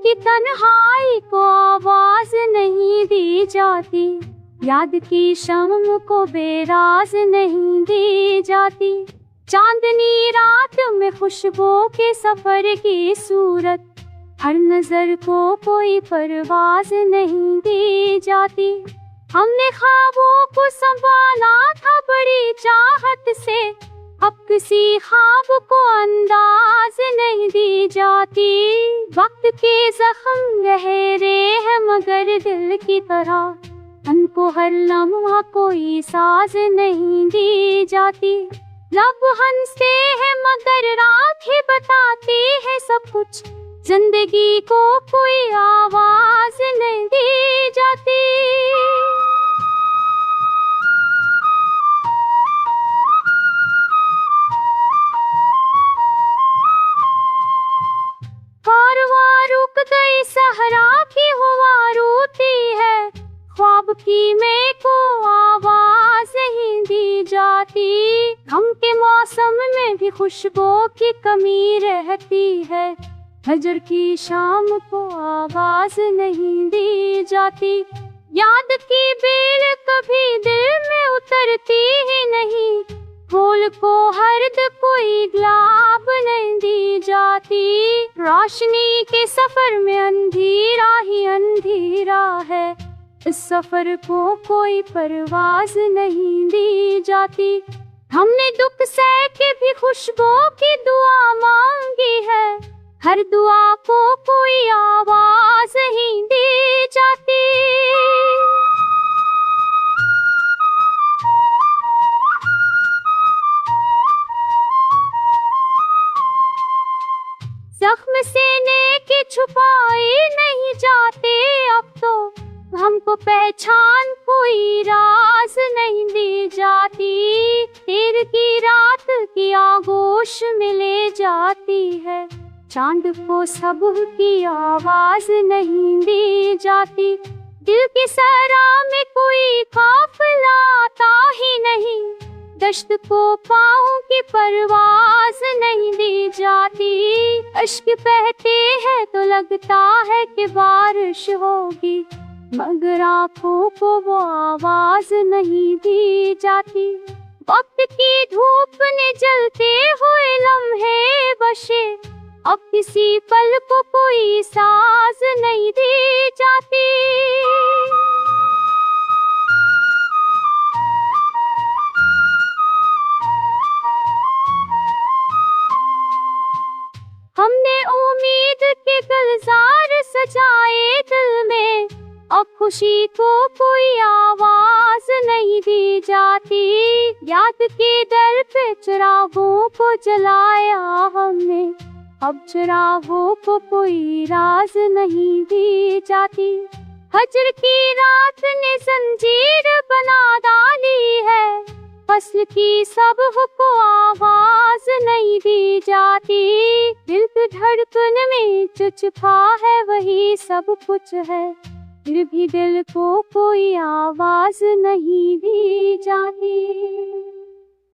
की तन्हाई को आवाज नहीं दी जाती, याद की शम्म को बेराज नहीं दी जाती। चांदनी रात में खुशबू के सफर की सूरत, हर नजर को कोई परवाज नहीं दी जाती। हमने ख्वाबों को संभाला था बड़ी चाहत से, अब किसी ख्वाब को अंदाज नहीं दी जाती। वक्त के जख्म गहरे हैं मगर दिल की तरह, उनको हर लम्हा कोई साज नहीं दी जाती। लब हंसते हैं मगर राखें बताती है सब कुछ, जिंदगी को कोई आवाज नहीं दी जाती। कारवां रुक गई, सहरा की हवा रोती है, ख्वाब की में को आवाज नहीं दी जाती। गम के मौसम में भी खुशबू की कमी रहती है, हजर की शाम को आवाज नहीं दी जाती। याद की बेल कभी दिल में उतरती ही नहीं, फूल को हर्द कोई गुलाब नहीं दी जाती। रोशनी के सफर में अंधेरा ही अंधेरा है, इस सफर को कोई परवाज नहीं दी जाती। हमने दुख सह के भी खुशबू की दुआ मांगी है, हर दुआ को कोई आवाज नहीं दी जाती। जख्म सीने के छुपाए नहीं जाते, अब तो हमको पहचान कोई राज नहीं दी जाती। देर की रात की आगोश में ले जाती है, चांद को सबह की आवाज नहीं दी जाती। दिल की सरा में कोई काफिला आता ही नहीं, दश्त को पाँव की परवाज नहीं दी जाती। अश्क बहते हैं तो लगता है कि बारिश होगी, मगर आँखों को वो आवाज नहीं दी जाती। वक्त की धूप ने जलते हुए लम्हे बशे, अब किसी पल को कोई साज नहीं दी जाती। हमने उम्मीद के गुलजार सजाए दिल में, अब खुशी को कोई आवाज नहीं दी जाती। याद के दर पे चिरागों को जलाया हमने, अब चिरागों को कोई राज नहीं दी जाती। हजर की रात ने जंजीर बना डाली है, फसल की सबह को आवाज नहीं दी जाती। दिल की धड़कन में जो छुपा है वही सब कुछ है, फिर भी दिल को कोई आवाज नहीं दी जाती।